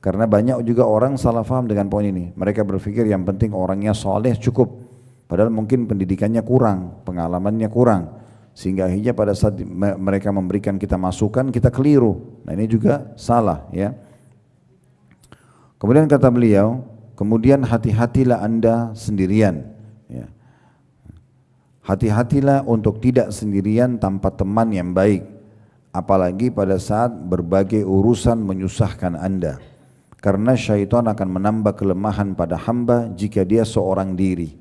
Karena banyak juga orang salah faham dengan poin ini. Mereka berpikir yang penting orangnya soleh cukup. Padahal mungkin pendidikannya kurang, pengalamannya kurang. Sehingga akhirnya pada saat mereka memberikan kita masukan, kita keliru. Nah ini juga salah ya. Kemudian kata beliau, kemudian hati-hatilah Anda sendirian. Ya. Hati-hatilah untuk tidak sendirian tanpa teman yang baik. Apalagi pada saat berbagai urusan menyusahkan Anda. Karena syaitan akan menambah kelemahan pada hamba jika dia seorang diri.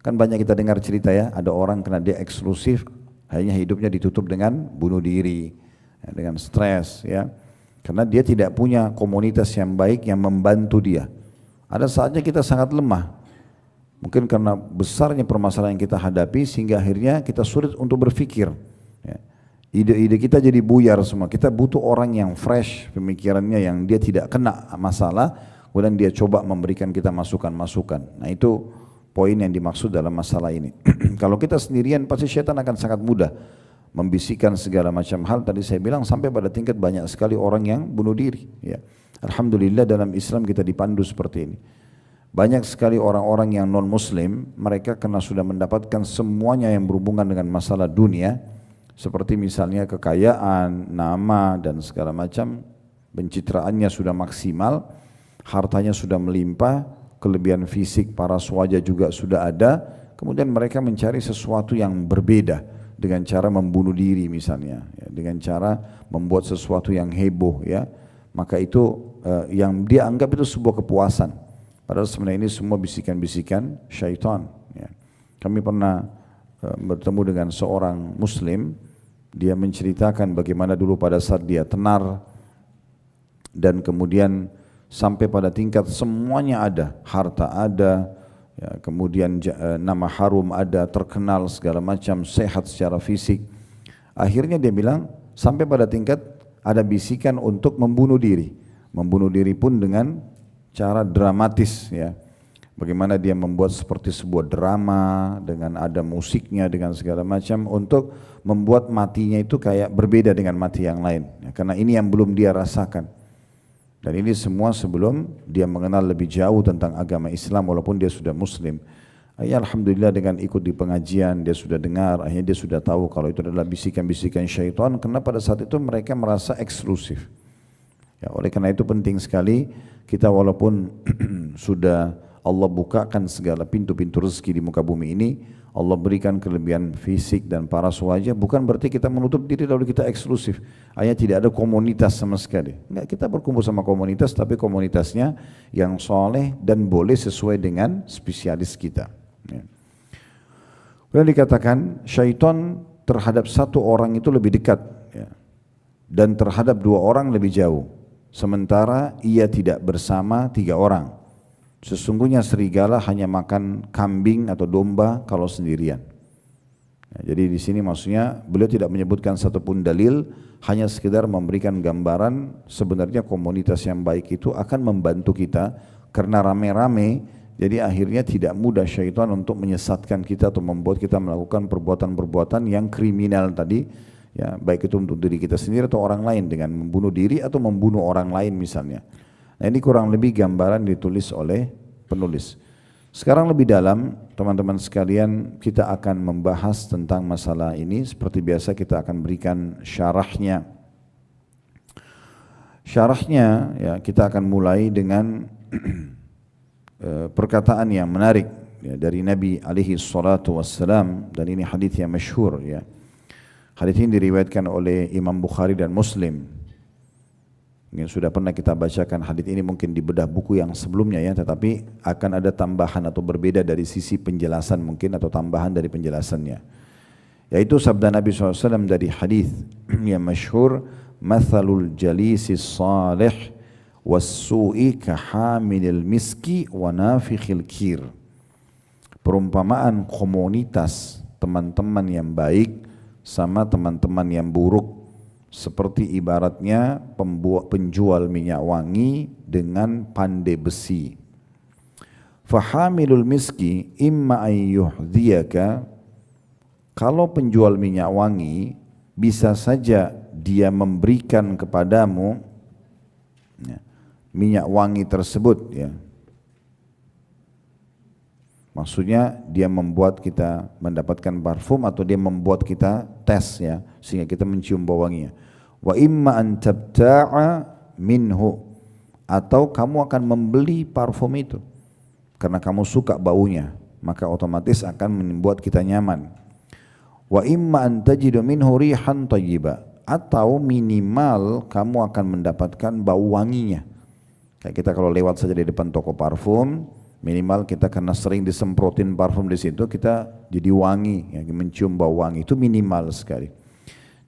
Kan banyak kita dengar cerita ya, ada orang kena dia eksklusif, hanya hidupnya ditutup dengan bunuh diri, ya, dengan stres ya. Karena dia tidak punya komunitas yang baik yang membantu dia. Ada saatnya kita sangat lemah. Mungkin karena besarnya permasalahan yang kita hadapi sehingga akhirnya kita sulit untuk berpikir. Ya. Ide-ide kita jadi buyar semua. Kita butuh orang yang fresh pemikirannya, yang dia tidak kena masalah, kemudian dia coba memberikan kita masukan-masukan. Nah itu poin yang dimaksud dalam masalah ini. Kalau kita sendirian pasti syaitan akan sangat mudah membisikkan segala macam hal. Tadi saya bilang sampai pada tingkat banyak sekali orang yang bunuh diri. Ya. Alhamdulillah dalam Islam kita dipandu seperti ini. Banyak sekali orang-orang yang non-muslim, mereka karena sudah mendapatkan semuanya yang berhubungan dengan masalah dunia, seperti misalnya kekayaan, nama dan segala macam, pencitraannya sudah maksimal, hartanya sudah melimpah, kelebihan fisik, paras wajah juga sudah ada, kemudian mereka mencari sesuatu yang berbeda dengan cara membunuh diri misalnya, ya, dengan cara membuat sesuatu yang heboh ya, maka itu yang dia anggap itu sebuah kepuasan, padahal sebenarnya ini semua bisikan-bisikan syaitan. Ya. Kami pernah bertemu dengan seorang muslim. Dia menceritakan bagaimana dulu pada saat dia tenar dan kemudian sampai pada tingkat semuanya ada, harta ada, ya, kemudian nama harum ada, terkenal segala macam, sehat secara fisik. Akhirnya dia bilang sampai pada tingkat ada bisikan untuk membunuh diri pun dengan cara dramatis ya. Bagaimana dia membuat seperti sebuah drama dengan ada musiknya dengan segala macam untuk membuat matinya itu kayak berbeda dengan mati yang lain. Ya, karena ini yang belum dia rasakan. Dan ini semua sebelum dia mengenal lebih jauh tentang agama Islam walaupun dia sudah muslim. Ya, alhamdulillah dengan ikut di pengajian dia sudah dengar, akhirnya dia sudah tahu kalau itu adalah bisikan-bisikan syaitan karena pada saat itu mereka merasa eksklusif. Ya, oleh karena itu penting sekali kita walaupun sudah Allah bukakan segala pintu-pintu rezeki di muka bumi ini, Allah berikan kelebihan fisik dan paras wajah, bukan berarti kita menutup diri lalu kita eksklusif. Hanya tidak ada komunitas sama sekali. Enggak, kita berkumpul sama komunitas, tapi komunitasnya yang soleh dan boleh sesuai dengan spesialis kita. Ya. Kemudian dikatakan syaitan terhadap satu orang itu lebih dekat, ya, dan terhadap dua orang lebih jauh. Sementara ia tidak bersama tiga orang. Sesungguhnya serigala hanya makan kambing atau domba kalau sendirian. Ya, jadi di sini maksudnya beliau tidak menyebutkan satupun dalil, hanya sekedar memberikan gambaran sebenarnya komunitas yang baik itu akan membantu kita karena rame-rame. Jadi akhirnya tidak mudah syaitan untuk menyesatkan kita atau membuat kita melakukan perbuatan-perbuatan yang kriminal tadi. Ya, baik itu untuk diri kita sendiri atau orang lain dengan membunuh diri atau membunuh orang lain misalnya. Nah ini kurang lebih gambaran ditulis oleh penulis. Sekarang lebih dalam teman-teman sekalian kita akan membahas tentang masalah ini. Seperti biasa kita akan berikan syarahnya. Syarahnya ya kita akan mulai dengan perkataan yang menarik ya, dari Nabi alaihi salatu wassalam, dan ini hadis yang masyhur ya. Hadis ini diriwayatkan oleh Imam Bukhari dan Muslim. Yang sudah pernah kita bacakan hadis ini mungkin di bedah buku yang sebelumnya ya, tetapi akan ada tambahan atau berbeda dari sisi penjelasan mungkin atau tambahan dari penjelasannya. Yaitu sabda Nabi SAW dari hadis yang masyhur, "Mathalul jalisis salih was-su'i kahamilil miski wa nafikhil kir." Perumpamaan komunitas teman-teman yang baik sama teman-teman yang buruk seperti ibaratnya penjual minyak wangi dengan pandai besi. Fahamilul miski imma ayyuhdiyaka, kalau penjual minyak wangi bisa saja dia memberikan kepadamu ya, minyak wangi tersebut ya. Maksudnya dia membuat kita mendapatkan parfum atau dia membuat kita tes ya sehingga kita mencium bau wanginya. Wa imma an tabta'a minhu, atau kamu akan membeli parfum itu karena kamu suka baunya, maka otomatis akan membuat kita nyaman. Wa imma an tajidu minhu rihan thayyiba, atau minimal kamu akan mendapatkan bau wanginya. Kayak kita kalau lewat saja di depan toko parfum, minimal kita karena sering disemprotin parfum di situ, kita jadi wangi, ya, mencium bau wangi, itu minimal sekali.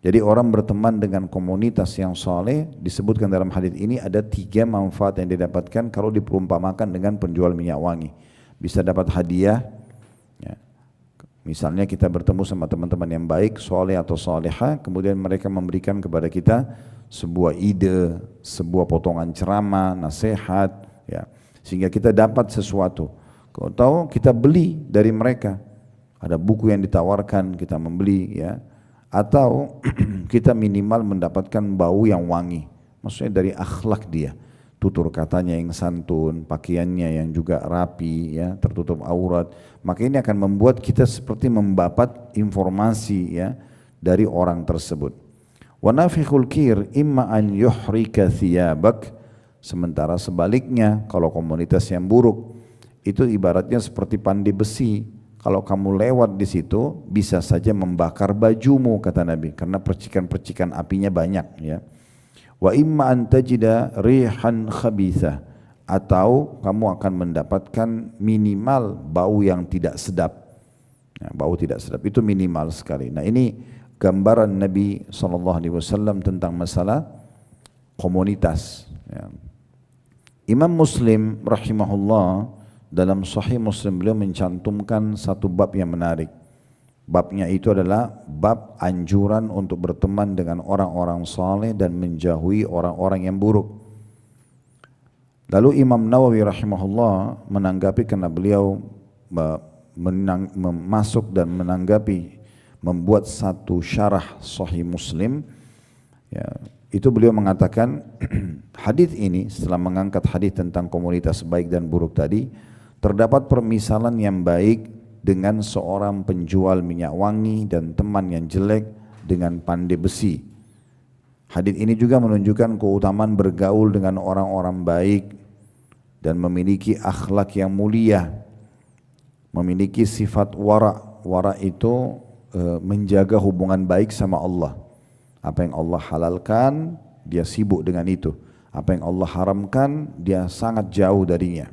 Jadi orang berteman dengan komunitas yang soleh, disebutkan dalam hadis ini ada 3 manfaat yang didapatkan kalau diperumpamakan dengan penjual minyak wangi. Bisa dapat hadiah, ya. Misalnya kita bertemu sama teman-teman yang baik, soleh atau soleha, kemudian mereka memberikan kepada kita sebuah ide, sebuah potongan ceramah, nasihat, ya, sehingga kita dapat sesuatu. Atau kita beli dari mereka, ada buku yang ditawarkan, kita membeli, ya. Atau kita minimal mendapatkan bau yang wangi, maksudnya dari akhlak dia, tutur katanya yang santun, pakaiannya yang juga rapi, ya, tertutup aurat, maka ini akan membuat kita seperti mendapat informasi, ya, dari orang tersebut. Wa nafikhul kir imma an yuhrika thiyabak, sementara sebaliknya kalau komunitas yang buruk itu ibaratnya seperti pandai besi. Kalau kamu lewat di situ bisa saja membakar bajumu, kata Nabi, karena percikan-percikan apinya banyak, ya. Wa imma an tajida rihan khabithah, atau kamu akan mendapatkan minimal bau yang tidak sedap. Ya, bau tidak sedap itu minimal sekali. Nah, ini gambaran Nabi SAW tentang masalah komunitas, ya. Imam Muslim rahimahullah dalam Sahih Muslim beliau mencantumkan satu bab yang menarik. Babnya itu adalah bab anjuran untuk berteman dengan orang-orang saleh dan menjauhi orang-orang yang buruk. Lalu Imam Nawawi rahimahullah menanggapi, karena beliau masuk dan menanggapi, membuat satu syarah Sahih Muslim, ya, itu beliau mengatakan hadis ini setelah mengangkat hadis tentang komunitas baik dan buruk tadi, terdapat permisalan yang baik dengan seorang penjual minyak wangi dan teman yang jelek dengan pandai besi. Hadis ini juga menunjukkan keutamaan bergaul dengan orang-orang baik dan memiliki akhlak yang mulia, memiliki sifat wara. Wara itu menjaga hubungan baik sama Allah. Apa yang Allah halalkan, dia sibuk dengan itu. Apa yang Allah haramkan, dia sangat jauh darinya.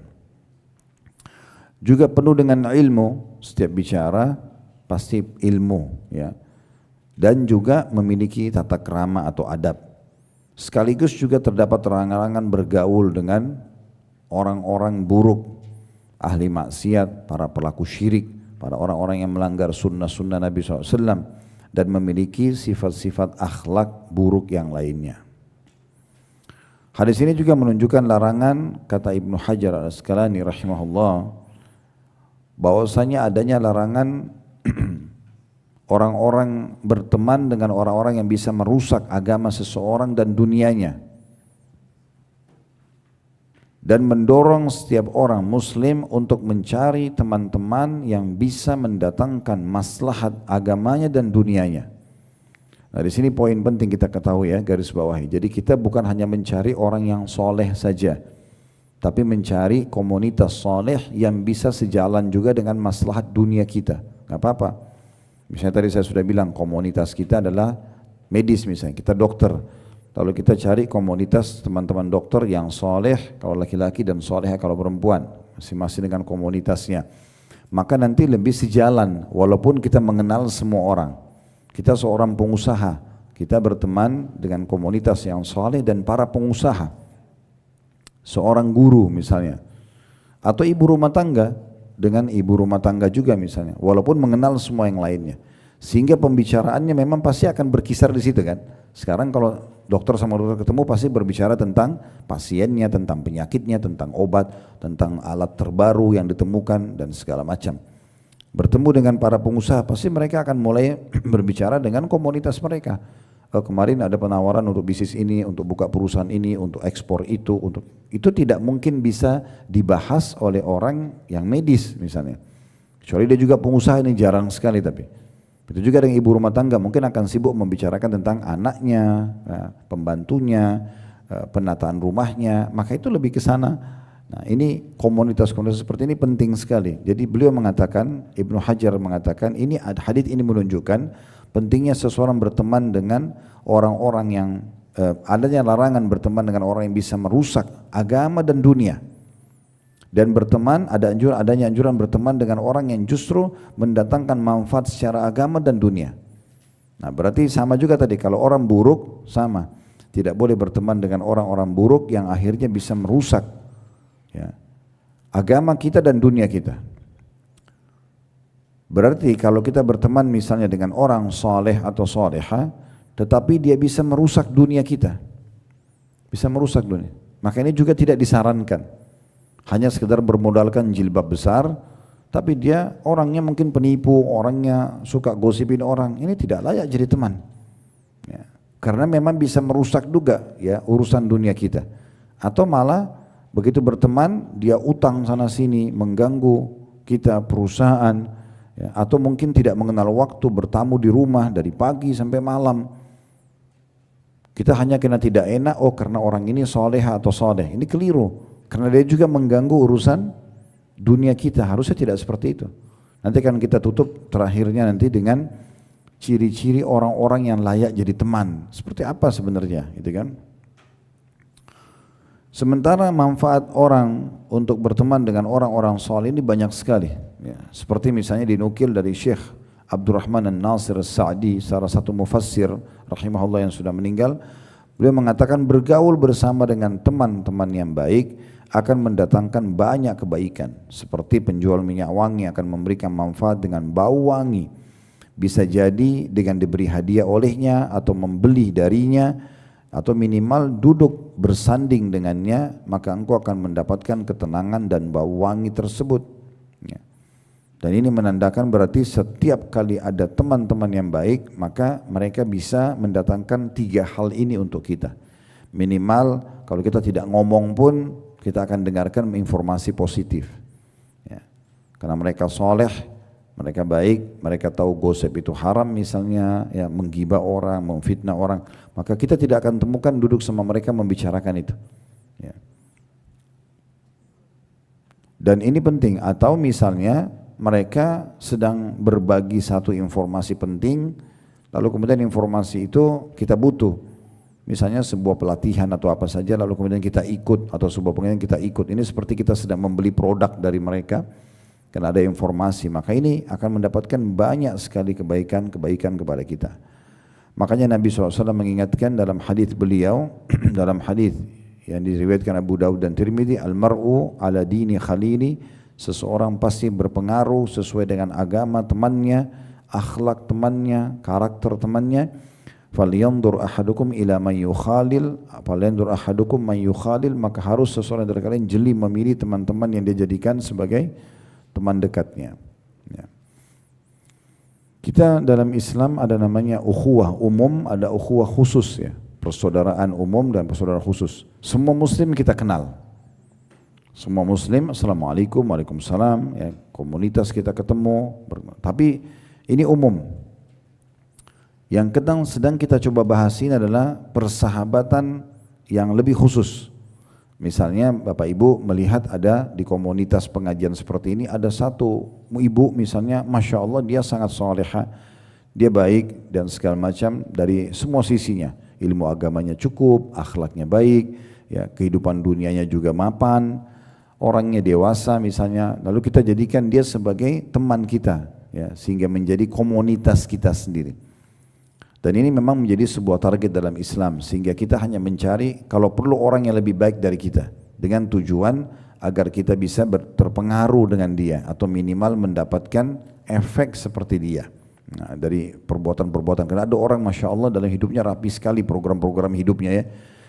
Juga penuh dengan ilmu, setiap bicara pasti ilmu, ya. Dan juga memiliki tata krama atau adab. Sekaligus juga terdapat larangan bergaul dengan orang-orang buruk, ahli maksiat, para pelaku syirik, para orang-orang yang melanggar sunnah-sunnah Nabi SAW, dan memiliki sifat-sifat akhlak buruk yang lainnya. Hadis ini juga menunjukkan larangan, kata Ibnu Hajar Al-Asqalani rahimahullah, bahwasanya adanya larangan orang-orang berteman dengan orang-orang yang bisa merusak agama seseorang dan dunianya, dan mendorong setiap orang muslim untuk mencari teman-teman yang bisa mendatangkan maslahat agamanya dan dunianya. Nah, di sini poin penting kita ketahui, ya, garis bawahi. Jadi kita bukan hanya mencari orang yang soleh saja, tapi mencari komunitas soleh yang bisa sejalan juga dengan maslahat dunia kita. Gak apa-apa. Misalnya tadi saya sudah bilang komunitas kita adalah medis, misalnya kita dokter. Kalau kita cari komunitas teman-teman dokter yang soleh kalau laki-laki dan soleh kalau perempuan, masing-masing dengan komunitasnya, maka nanti lebih sejalan. Walaupun kita mengenal semua orang, kita seorang pengusaha, kita berteman dengan komunitas yang soleh dan para pengusaha. Seorang guru misalnya, atau ibu rumah tangga dengan ibu rumah tangga juga misalnya, walaupun mengenal semua yang lainnya, sehingga pembicaraannya memang pasti akan berkisar di situ, kan. Sekarang kalau dokter sama dokter ketemu pasti berbicara tentang pasiennya, tentang penyakitnya, tentang obat, tentang alat terbaru yang ditemukan dan segala macam. Bertemu dengan para pengusaha pasti mereka akan mulai berbicara dengan komunitas mereka. oh, kemarin ada penawaran untuk bisnis ini, untuk buka perusahaan ini, untuk ekspor itu tidak mungkin bisa dibahas oleh orang yang medis misalnya. Kecuali dia juga pengusaha, ini jarang sekali tapi. Itu juga dengan ibu rumah tangga mungkin akan sibuk membicarakan tentang anaknya, pembantunya, penataan rumahnya, maka itu lebih ke sana. Nah ini komunitas-komunitas seperti ini penting sekali. Jadi beliau mengatakan, Ibnu Hajar mengatakan, ini hadits ini menunjukkan pentingnya seseorang berteman dengan orang-orang yang adanya larangan berteman dengan orang yang bisa merusak agama dan dunia. Dan berteman, adanya anjuran berteman dengan orang yang justru mendatangkan manfaat secara agama dan dunia. Nah berarti sama juga tadi, kalau orang buruk sama, tidak boleh berteman dengan orang-orang buruk yang akhirnya bisa merusak ya, agama kita dan dunia kita. Berarti kalau kita berteman misalnya dengan orang soleh atau soleha, tetapi dia bisa merusak dunia kita, bisa merusak dunia, maka ini juga tidak disarankan. Hanya sekedar bermodalkan jilbab besar, tapi dia orangnya mungkin penipu, orangnya suka gosipin orang, ini tidak layak jadi teman ya, karena memang bisa merusak juga ya urusan dunia kita. Atau malah begitu berteman dia utang sana sini, mengganggu kita perusahaan ya, atau mungkin tidak mengenal waktu, bertamu di rumah dari pagi sampai malam. Kita hanya kena tidak enak, oh karena orang ini soleha atau soleh, ini keliru. Karena dia juga mengganggu urusan dunia kita, harusnya tidak seperti itu. Nanti kan kita tutup terakhirnya nanti dengan ciri-ciri orang-orang yang layak jadi teman. Seperti apa sebenarnya, gitu kan? Sementara manfaat orang untuk berteman dengan orang-orang saleh ini banyak sekali. Ya, seperti misalnya dinukil dari Syekh Abdurrahman An-Nasir As-Sa'di, salah satu mufassir rahimahullah yang sudah meninggal. Beliau mengatakan bergaul bersama dengan teman-teman yang baik akan mendatangkan banyak kebaikan. Seperti penjual minyak wangi akan memberikan manfaat dengan bau wangi. Bisa jadi dengan diberi hadiah olehnya atau membeli darinya, atau minimal duduk bersanding dengannya, maka engkau akan mendapatkan ketenangan dan bau wangi tersebut ya. Dan ini menandakan berarti setiap kali ada teman-teman yang baik, maka mereka bisa mendatangkan 3 hal ini untuk kita. Minimal kalau kita tidak ngomong pun kita akan dengarkan informasi positif ya. Karena mereka soleh, mereka baik, mereka tahu gosip itu haram misalnya ya, menggibah orang, memfitnah orang, maka kita tidak akan temukan duduk sama mereka membicarakan itu ya. Dan ini penting. Atau misalnya mereka sedang berbagi satu informasi penting, lalu kemudian informasi itu kita butuh, misalnya sebuah pelatihan atau apa saja, lalu kemudian kita ikut, atau sebuah pengajian kita ikut. Ini seperti kita sedang membeli produk dari mereka karena ada informasi, maka ini akan mendapatkan banyak sekali kebaikan kepada kita. Makanya Nabi SAW mengingatkan dalam hadis beliau dalam hadis yang diriwayatkan Abu Daud dan Tirmidzi, al-mar'u ala dini khalili, seseorang pasti berpengaruh sesuai dengan agama temannya, akhlak temannya, karakter temannya. Falyanzur ahadukum ila man yukhalil, falyanzur ahadukum man yukhalil, maka harus seseorang dari kalian jeli memilih teman-teman yang dia jadikan sebagai teman dekatnya ya. Kita dalam Islam ada namanya ukhuwah umum, ada ukhuwah khusus ya, persaudaraan umum dan persaudaraan khusus. Semua muslim kita kenal, semua muslim, assalamualaikum, waalaikumsalam ya, komunitas kita ketemu, tapi ini umum. Yang sedang kita coba bahas ini adalah persahabatan yang lebih khusus. Misalnya Bapak Ibu melihat ada di komunitas pengajian seperti ini, ada satu ibu misalnya, Masya Allah dia sangat soleha, dia baik dan segala macam dari semua sisinya, ilmu agamanya cukup, akhlaknya baik, ya, kehidupan dunianya juga mapan, orangnya dewasa misalnya, lalu kita jadikan dia sebagai teman kita, ya, sehingga menjadi komunitas kita sendiri. Dan ini memang menjadi sebuah target dalam Islam, sehingga kita hanya mencari kalau perlu orang yang lebih baik dari kita, dengan tujuan agar kita bisa terpengaruh dengan dia atau minimal mendapatkan efek seperti dia. Nah, dari perbuatan-perbuatan, karena ada orang Masya Allah dalam hidupnya rapi sekali program-program hidupnya ya,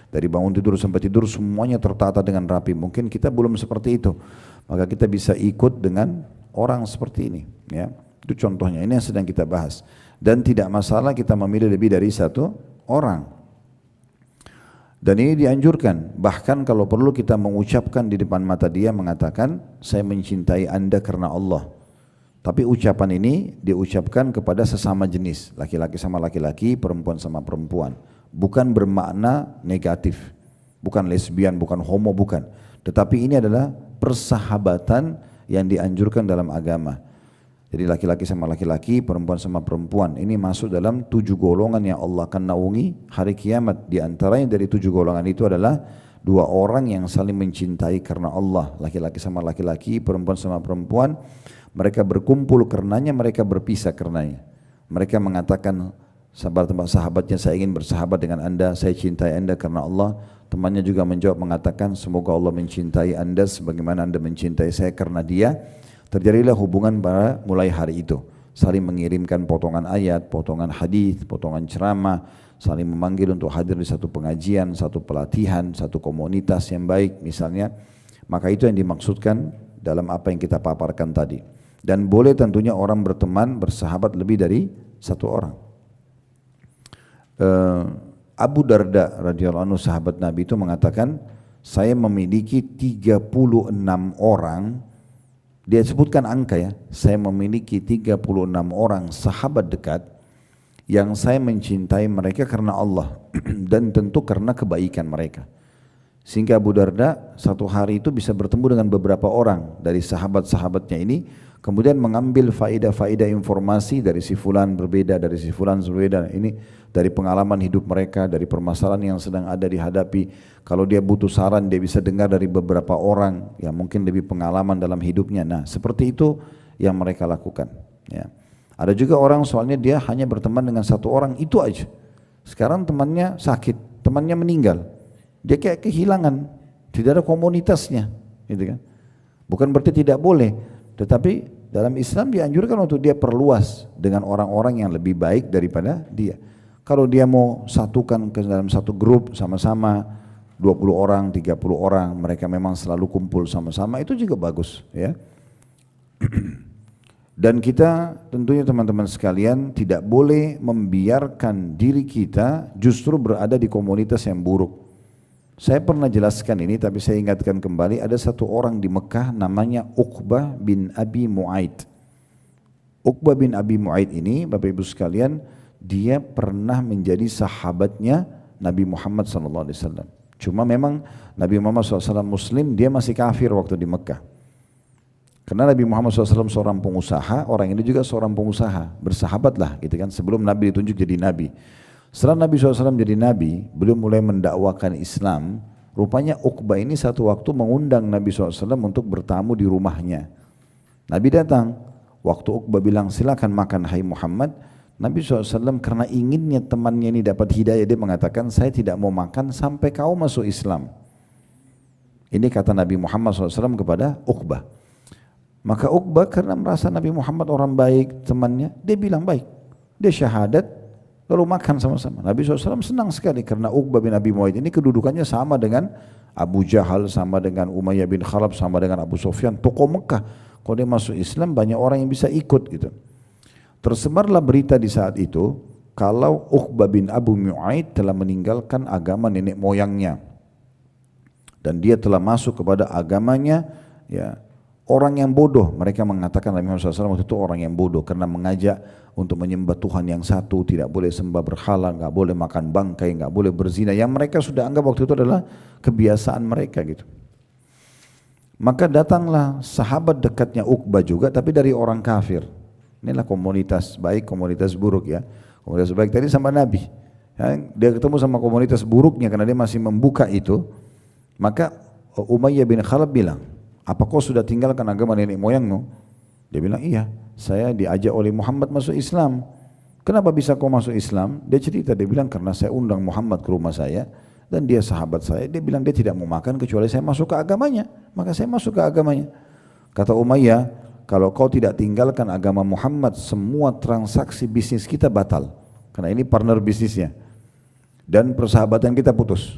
dari bangun tidur sampai tidur semuanya tertata dengan rapi. Mungkin kita belum seperti itu, maka kita bisa ikut dengan orang seperti ini ya. Itu contohnya, ini yang sedang kita bahas. Dan tidak masalah kita memilih lebih dari satu orang. Dan ini dianjurkan, bahkan kalau perlu kita mengucapkan di depan mata dia mengatakan, saya mencintai Anda karena Allah. Tapi ucapan ini diucapkan kepada sesama jenis, laki-laki sama laki-laki, perempuan sama perempuan. Bukan bermakna negatif, bukan lesbian, bukan homo, bukan. Tetapi ini adalah persahabatan yang dianjurkan dalam agama. Jadi laki-laki sama laki-laki, perempuan sama perempuan. Ini masuk dalam 7 golongan yang Allah akan naungi hari kiamat. Di antaranya dari 7 golongan itu adalah 2 orang yang saling mencintai karena Allah. Laki-laki sama laki-laki, perempuan sama perempuan. Mereka berkumpul karenanya, mereka berpisah karenanya. Mereka mengatakan, sahabatnya, saya ingin bersahabat dengan Anda, saya cintai Anda karena Allah. Temannya juga menjawab mengatakan, semoga Allah mencintai Anda sebagaimana Anda mencintai saya karena Dia. Terjadilah hubungan pada mulai hari itu, saling mengirimkan potongan ayat, potongan hadis, potongan ceramah, saling memanggil untuk hadir di satu pengajian, satu pelatihan, satu komunitas yang baik misalnya. Maka itu yang dimaksudkan dalam apa yang kita paparkan tadi. Dan boleh tentunya orang berteman, bersahabat lebih dari 1 orang. Abu Darda radhiyallahu anhu sahabat Nabi itu mengatakan, saya memiliki 36 orang. Dia sebutkan angka ya, saya memiliki 36 orang sahabat dekat yang saya mencintai mereka karena Allah dan tentu karena kebaikan mereka. Sehingga Abu Darda satu hari itu bisa bertemu dengan beberapa orang dari sahabat-sahabatnya ini, kemudian mengambil faedah-faedah informasi dari si fulan berbeda, dari si fulan berbeda. Ini dari pengalaman hidup mereka, dari permasalahan yang sedang ada dihadapi. Kalau dia butuh saran, dia bisa dengar dari beberapa orang yang mungkin lebih pengalaman dalam hidupnya. Nah, seperti itu yang mereka lakukan. Ya. Ada juga orang soalnya dia hanya berteman dengan 1 orang, itu aja. Sekarang temannya sakit, temannya meninggal. Dia kayak kehilangan, tidak ada komunitasnya. Gitu kan? Bukan berarti tidak boleh, tetapi dalam Islam dianjurkan untuk dia perluas dengan orang-orang yang lebih baik daripada dia. Kalau dia mau satukan ke dalam satu grup sama-sama 20 orang, 30 orang, mereka memang selalu kumpul sama-sama, itu juga bagus ya. Dan kita tentunya teman-teman sekalian tidak boleh membiarkan diri kita justru berada di komunitas yang buruk. Saya pernah jelaskan ini tapi saya ingatkan kembali, ada 1 orang di Mekah namanya Uqbah bin Abi Mu'aid. Uqbah bin Abi Mu'aid ini Bapak Ibu sekalian, dia pernah menjadi sahabatnya Nabi Muhammad SAW. Cuma memang Nabi Muhammad SAW Muslim, dia masih kafir waktu di Mekah. Karena Nabi Muhammad SAW seorang pengusaha, orang ini juga seorang pengusaha, bersahabatlah gitu kan, sebelum Nabi ditunjuk jadi Nabi. Setelah Nabi SAW jadi Nabi, beliau mulai mendakwakan Islam. Rupanya Uqbah ini satu waktu mengundang Nabi SAW untuk bertamu di rumahnya. Nabi datang, waktu Uqbah bilang silakan makan hai Muhammad, Nabi SAW karena inginnya temannya ini dapat hidayah, dia mengatakan saya tidak mau makan sampai kau masuk Islam. Ini kata Nabi Muhammad SAW kepada Uqbah. Maka Uqbah karena merasa Nabi Muhammad orang baik, temannya, dia bilang baik. Dia syahadat, lalu makan sama-sama. Nabi SAW senang sekali karena Uqbah bin Abi Mu'aid ini kedudukannya sama dengan Abu Jahal, sama dengan Umayyah bin Khalaf, sama dengan Abu Sufyan, tokoh Mekah. Kalau dia masuk Islam banyak orang yang bisa ikut gitu. Tersebarlah berita di saat itu kalau Uqbah bin Abu Mu'aid telah meninggalkan agama nenek moyangnya dan dia telah masuk kepada agamanya ya orang yang bodoh. Mereka mengatakan Nabi Muhammad SAW waktu itu orang yang bodoh karena mengajak untuk menyembah Tuhan yang satu, tidak boleh sembah berhala, nggak boleh makan bangkai, nggak boleh berzina, yang mereka sudah anggap waktu itu adalah kebiasaan mereka gitu. Maka datanglah sahabat dekatnya Uqbah juga tapi dari orang kafir. Inilah komunitas baik, komunitas buruk ya. Komunitas baik tadi sama Nabi. Ya, dia ketemu sama komunitas buruknya karena dia masih membuka itu. Maka Umayyah bin Khalaf bilang, apa kau sudah tinggalkan agama nenek moyangmu? Dia bilang, iya, saya diajak oleh Muhammad masuk Islam. Kenapa bisa kau masuk Islam? Dia cerita, dia bilang karena saya undang Muhammad ke rumah saya dan dia sahabat saya. Dia bilang dia tidak mau makan kecuali saya masuk ke agamanya. Maka saya masuk ke agamanya. Kata Umayyah, kalau kau tidak tinggalkan agama Muhammad, semua transaksi bisnis kita batal. Karena ini partner bisnisnya. Dan persahabatan kita putus.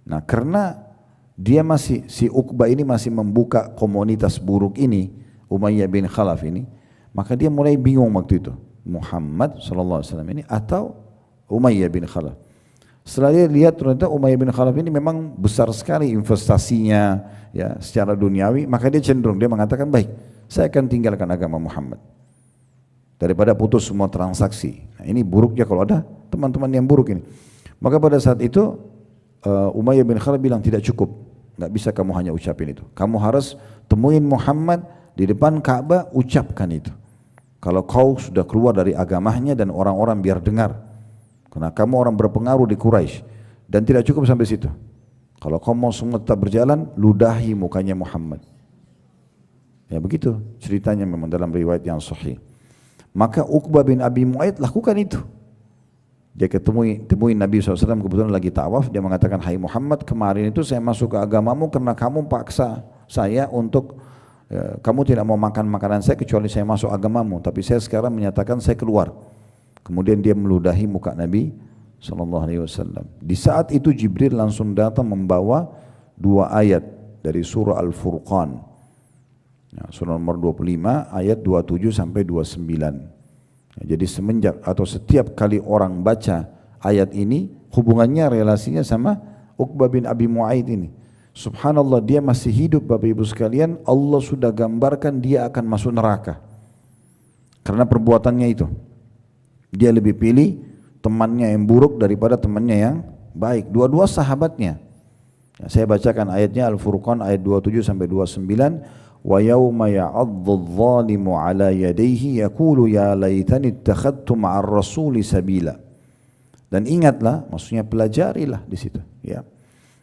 Nah karena dia masih, si Uqbah ini masih membuka komunitas buruk ini, Umayyah bin Khalaf ini, maka dia mulai bingung waktu itu. Muhammad SAW ini atau Umayyah bin Khalaf. Setelah dia lihat ternyata Umayyah bin Khalaf ini memang besar sekali investasinya ya secara duniawi, maka dia cenderung dia mengatakan baik, saya akan tinggalkan agama Muhammad daripada putus semua transaksi. Nah, ini buruknya kalau ada teman-teman yang buruk ini. Maka pada saat itu Umayyah bin Khalaf bilang tidak cukup, nggak bisa kamu hanya ucapin itu. Kamu harus temuin Muhammad di depan Ka'bah, ucapkan itu. Kalau kau sudah keluar dari agamanya dan orang-orang biar dengar. Karena kamu orang berpengaruh di Quraisy dan tidak cukup sampai situ. Kalau kamu mau semua tetap berjalan, ludahi mukanya Muhammad. Ya begitu ceritanya memang dalam riwayat yang sahih. Maka Uqbah bin Abi Mu'ayt lakukan itu. Dia temuin Nabi SAW kebetulan lagi tawaf, dia mengatakan, hai Muhammad, kemarin itu saya masuk ke agamamu karena kamu paksa saya untuk kamu tidak mau makan makanan saya kecuali saya masuk agamamu, tapi saya sekarang menyatakan saya keluar. Kemudian dia meludahi muka Nabi SAW. Di saat itu Jibril langsung datang membawa 2 ayat dari surah Al-Furqan. Ya, surah nomor 25 ayat 27 sampai 29. Ya, jadi semenjak atau setiap kali orang baca ayat ini, hubungannya relasinya sama Uqbah bin Abi Mu'ayt ini. Subhanallah, dia masih hidup Bapak Ibu sekalian, Allah sudah gambarkan dia akan masuk neraka. Karena perbuatannya itu. Dia lebih pilih temannya yang buruk daripada temannya yang baik. Dua-dua sahabatnya. Ya, saya bacakan ayatnya Al-Furqan ayat 27 sampai 29. Wa yawma ya'addu adh-dhalimu 'ala yadayhi yaqulu ya laitani ittakhadtu ma'ar rasuli sabila. Dan ingatlah, maksudnya pelajarilah di situ, ya.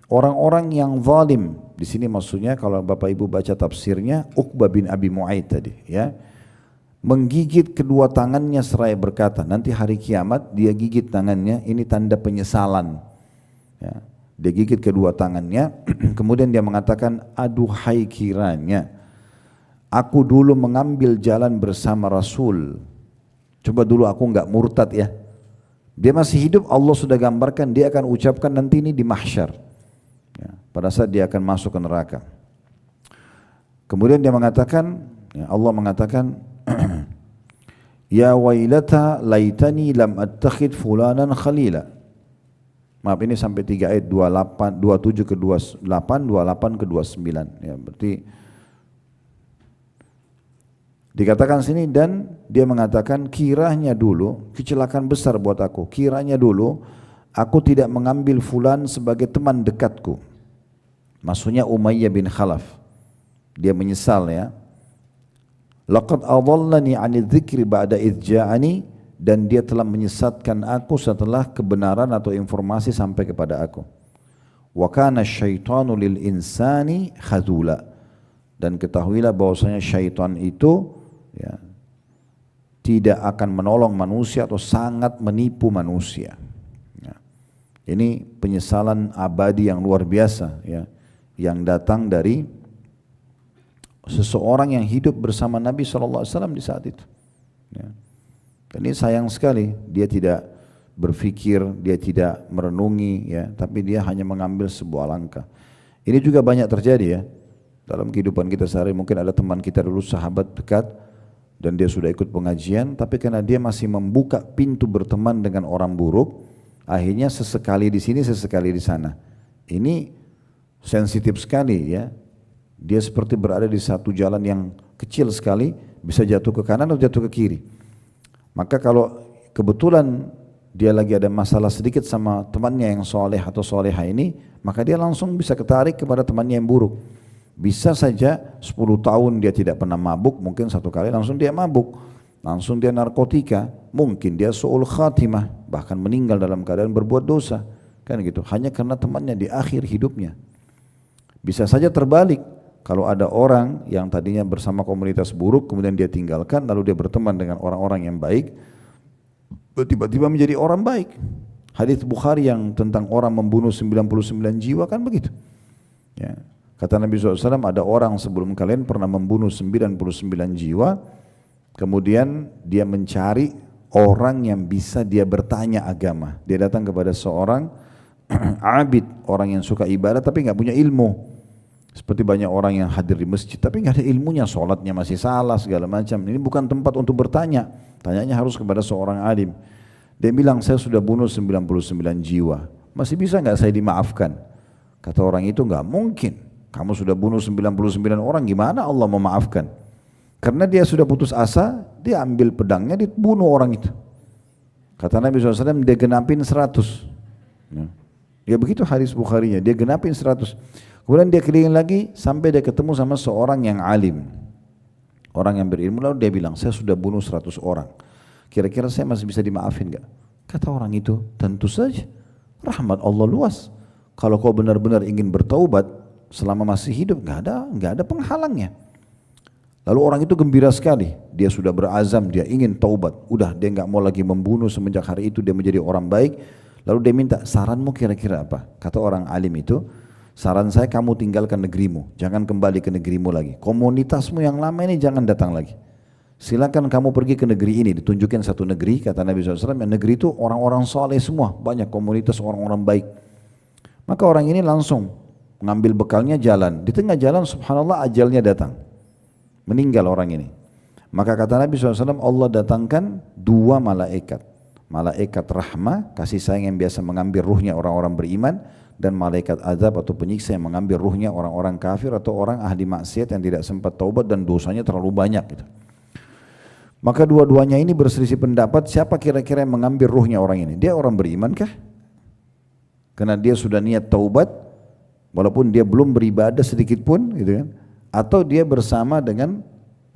Orang-orang yang zalim di sini maksudnya kalau Bapak Ibu baca tafsirnya Uqbah bin Abi Mu'ayt tadi, ya. Menggigit kedua tangannya seraya berkata, nanti hari kiamat dia gigit tangannya, ini tanda penyesalan. Ya, dia gigit kedua tangannya, kemudian dia mengatakan, aduhai kiranya aku dulu mengambil jalan bersama Rasul. Coba dulu aku enggak murtad ya. Dia masih hidup, Allah sudah gambarkan dia akan ucapkan nanti ini di mahsyar. Ya, pada saat dia akan masuk ke neraka. Kemudian dia mengatakan, ya, Allah mengatakan, ya wailata laitani lam attakhid fulanan khalila. Maaf, ini sampai 3 ayat 28, 27 ke 28, 28 ke 29. Ya, berarti dikatakan sini, dan dia mengatakan kiranya dulu, kecelakaan besar buat aku, kiranya dulu aku tidak mengambil fulan sebagai teman dekatku. Maksudnya Umayyah bin Khalaf. Dia menyesal ya. Laqad adallani 'ani dzikri ba'da idh ja'ani, dan dia telah menyesatkan aku setelah kebenaran atau informasi sampai kepada aku. Wa kana asyaitanu lil insani khadula, dan ketahuilah bahwasanya syaitan itu ya tidak akan menolong manusia atau sangat menipu manusia. Ya. Ini penyesalan abadi yang luar biasa ya, yang datang dari seseorang yang hidup bersama Nabi SAW di saat itu. Ya. Dan ini sayang sekali, dia tidak berpikir, dia tidak merenungi, ya, tapi dia hanya mengambil sebuah langkah. Ini juga banyak terjadi ya dalam kehidupan kita sehari. Mungkin ada teman kita dulu sahabat dekat dan dia sudah ikut pengajian, tapi karena dia masih membuka pintu berteman dengan orang buruk, akhirnya sesekali di sini, sesekali di sana. Ini sensitif sekali ya. Dia seperti berada di satu jalan yang kecil sekali, bisa jatuh ke kanan atau jatuh ke kiri. Maka kalau kebetulan dia lagi ada masalah sedikit sama temannya yang soleh atau soleha ini, maka dia langsung bisa ketarik kepada temannya yang buruk. Bisa saja 10 tahun dia tidak pernah mabuk, mungkin satu kali langsung dia mabuk, langsung dia narkotika, mungkin dia su'ul khatimah, bahkan meninggal dalam keadaan berbuat dosa, kan gitu. Hanya karena temannya di akhir hidupnya. Bisa saja terbalik. Kalau ada orang yang tadinya bersama komunitas buruk, kemudian dia tinggalkan, lalu dia berteman dengan orang-orang yang baik, tiba-tiba menjadi orang baik. Hadits Bukhari yang tentang orang membunuh 99 jiwa kan begitu. Ya. Kata Nabi SAW, ada orang sebelum kalian pernah membunuh 99 jiwa, kemudian dia mencari orang yang bisa dia bertanya agama. Dia datang kepada seorang abid, orang yang suka ibadah tapi nggak punya ilmu. Seperti banyak orang yang hadir di masjid tapi nggak ada ilmunya, sholatnya masih salah segala macam. Ini bukan tempat untuk bertanya, tanyanya harus kepada seorang alim. Dia bilang, saya sudah bunuh 99 jiwa, masih bisa nggak saya dimaafkan? Kata orang itu, nggak mungkin, kamu sudah bunuh 99 orang, gimana Allah memaafkan? Karena dia sudah putus asa, dia ambil pedangnya, dibunuh orang itu. Kata Nabi SAW, dia genapin 100. Ya begitu hadis Bukharinya, dia genapin 100. Kemudian dia keliling lagi sampai dia ketemu sama seorang yang alim, orang yang berilmu. Lalu dia bilang, saya sudah bunuh 100 orang, kira-kira saya masih bisa dimaafin gak? Kata orang itu, tentu saja, rahmat Allah luas. Kalau kau benar-benar ingin bertaubat selama masih hidup, nggak ada penghalangnya. Lalu orang itu gembira sekali, dia sudah berazam, dia ingin taubat, udah dia nggak mau lagi membunuh. Semenjak hari itu dia menjadi orang baik. Lalu dia minta, saranmu kira-kira apa? Kata orang alim itu, saran saya kamu tinggalkan negerimu, jangan kembali ke negerimu lagi. Komunitasmu yang lama ini jangan datang lagi. Silakan kamu pergi ke negeri ini, ditunjukin satu negeri, kata Nabi SAW, yang negeri itu orang-orang soleh semua, banyak komunitas orang-orang baik. Maka orang ini langsung mengambil bekalnya jalan. Di tengah jalan subhanallah ajalnya datang. Meninggal orang ini. Maka kata Nabi SAW, Allah datangkan 2 malaikat. Malaikat rahmah, kasih sayang yang biasa mengambil ruhnya orang-orang beriman. Dan malaikat azab atau penyiksa yang mengambil ruhnya orang-orang kafir atau orang ahli maksiat yang tidak sempat taubat dan dosanya terlalu banyak gitu. Maka dua-duanya ini berselisih pendapat, siapa kira-kira yang mengambil ruhnya orang ini? Dia orang beriman kah? Karena dia sudah niat taubat, walaupun dia belum beribadah sedikit pun, gitu kan? Atau dia bersama dengan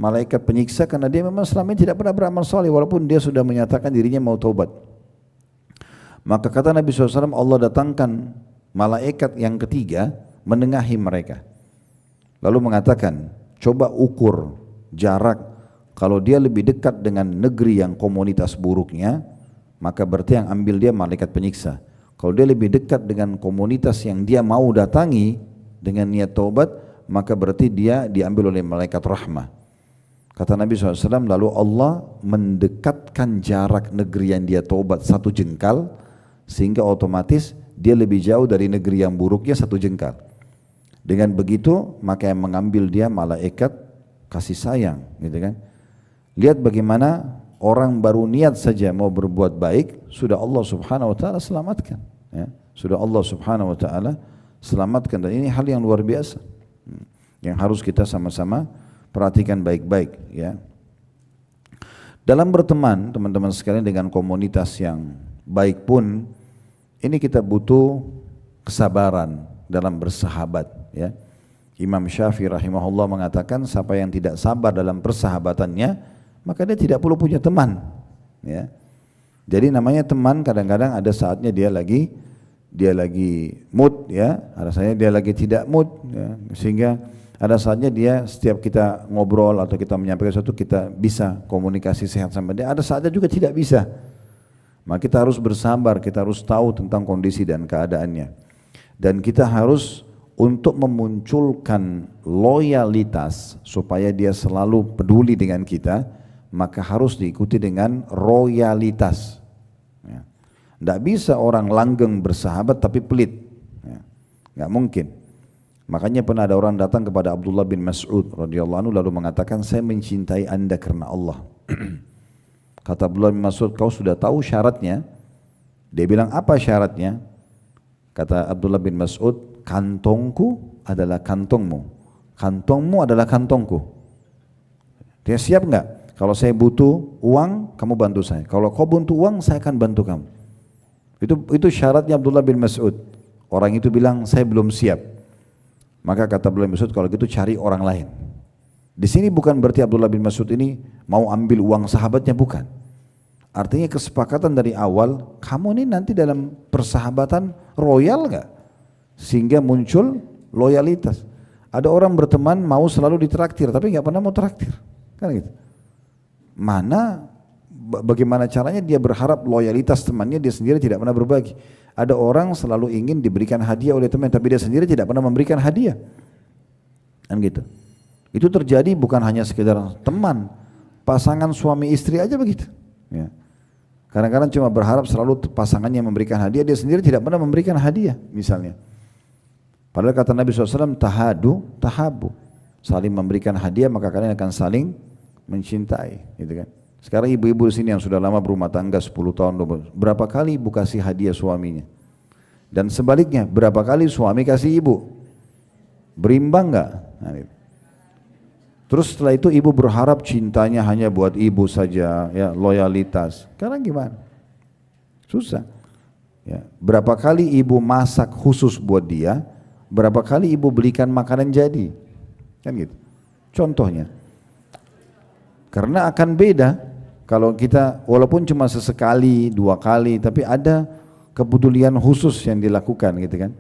malaikat penyiksa karena dia memang selama ini tidak pernah beramal saleh, walaupun dia sudah menyatakan dirinya mau taubat. Maka kata Nabi SAW, Allah datangkan malaikat yang ketiga menengahi mereka. Lalu mengatakan, coba ukur jarak, kalau dia lebih dekat dengan negeri yang komunitas buruknya, maka berarti yang ambil dia malaikat penyiksa. Kalau dia lebih dekat dengan komunitas yang dia mau datangi dengan niat taubat, maka berarti dia diambil oleh malaikat rahmah. Kata Nabi SAW, lalu Allah mendekatkan jarak negeri yang dia taubat 1 jengkal, sehingga otomatis dia lebih jauh dari negeri yang buruknya 1 jengkal. Dengan begitu, maka yang mengambil dia malaikat kasih sayang, gitu kan? Lihat bagaimana orang baru niat saja mau berbuat baik, sudah Allah Subhanahu wa taala selamatkan, ya. Sudah Allah Subhanahu wa taala selamatkan, dan ini hal yang luar biasa yang harus kita sama-sama perhatikan baik-baik, ya. Dalam berteman teman-teman sekalian dengan komunitas yang baik pun, ini kita butuh kesabaran dalam bersahabat, ya. Imam Syafi'i rahimahullah mengatakan, siapa yang tidak sabar dalam persahabatannya, maka dia tidak perlu punya teman, ya. Jadi namanya teman kadang-kadang ada saatnya dia lagi mood, ya, ada saatnya dia lagi tidak mood, ya. Sehingga ada saatnya dia setiap kita ngobrol atau kita menyampaikan sesuatu kita bisa komunikasi sehat sama dia, ada saatnya juga tidak bisa. Maka kita harus bersabar, kita harus tahu tentang kondisi dan keadaannya. Dan kita harus untuk memunculkan loyalitas supaya dia selalu peduli dengan kita, maka harus diikuti dengan royalitas. Ya. Tidak bisa orang langgeng bersahabat tapi pelit, ya. Nggak mungkin. Makanya pernah ada orang datang kepada Abdullah bin Mas'ud radhiyallahu anhu lalu mengatakan, saya mencintai anda karena Allah. Kata Abdullah bin Mas'ud, kau sudah tahu syaratnya? Dia bilang, apa syaratnya? Kata Abdullah bin Mas'ud, kantongku adalah kantongmu, kantongmu adalah kantongku. Dia siap enggak? Kalau saya butuh uang, kamu bantu saya. Kalau kau butuh uang, saya akan bantu kamu. Itu syaratnya Abdullah bin Mas'ud. Orang itu bilang, saya belum siap. Maka kata Abdullah bin Mas'ud, kalau gitu cari orang lain. Di sini bukan berarti Abdullah bin Mas'ud ini mau ambil uang sahabatnya, bukan. Artinya kesepakatan dari awal, kamu ini nanti dalam persahabatan royal enggak? Sehingga muncul loyalitas. Ada orang berteman mau selalu ditraktir, tapi enggak pernah mau traktir, kan gitu. Bagaimana caranya dia berharap loyalitas temannya, dia sendiri tidak pernah berbagi. Ada orang selalu ingin diberikan hadiah oleh teman, tapi dia sendiri tidak pernah memberikan hadiah, kan gitu. Itu terjadi bukan hanya sekedar teman, pasangan suami istri aja begitu, ya. Kadang-kadang cuma berharap selalu pasangannya memberikan hadiah, dia sendiri tidak pernah memberikan hadiah misalnya. Padahal kata Nabi SAW, tahadu, tahabu, saling memberikan hadiah maka kalian akan saling mencintai, gitu kan. Sekarang ibu-ibu di sini yang sudah lama berumah tangga 10 tahun, berapa kali ibu kasih hadiah suaminya? Dan sebaliknya, berapa kali suami kasih ibu? Berimbang enggak? Nah, terus setelah itu ibu berharap cintanya hanya buat ibu saja, ya, loyalitas. Sekarang gimana? Susah. Ya, berapa kali ibu masak khusus buat dia, berapa kali ibu belikan makanan jadi, kan gitu. Contohnya, karena akan beda kalau kita walaupun cuma sesekali, 2 kali, tapi ada kepedulian khusus yang dilakukan gitu kan.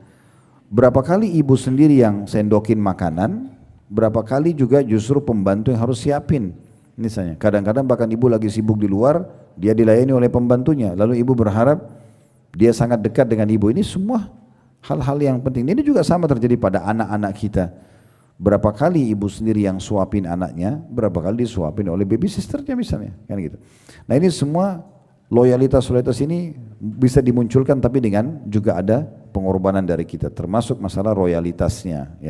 Berapa kali ibu sendiri yang sendokin makanan, berapa kali juga justru pembantu yang harus siapin. Misalnya, kadang-kadang bahkan ibu lagi sibuk di luar, dia dilayani oleh pembantunya, lalu ibu berharap dia sangat dekat dengan ibu. Ini semua hal-hal yang penting. Ini juga sama terjadi pada anak-anak kita. Berapa kali ibu sendiri yang suapin anaknya, berapa kali disuapin oleh baby sisternya misalnya, kan gitu. Nah ini semua loyalitas ini bisa dimunculkan tapi dengan juga ada pengorbanan dari kita, termasuk masalah loyalitasnya, ya.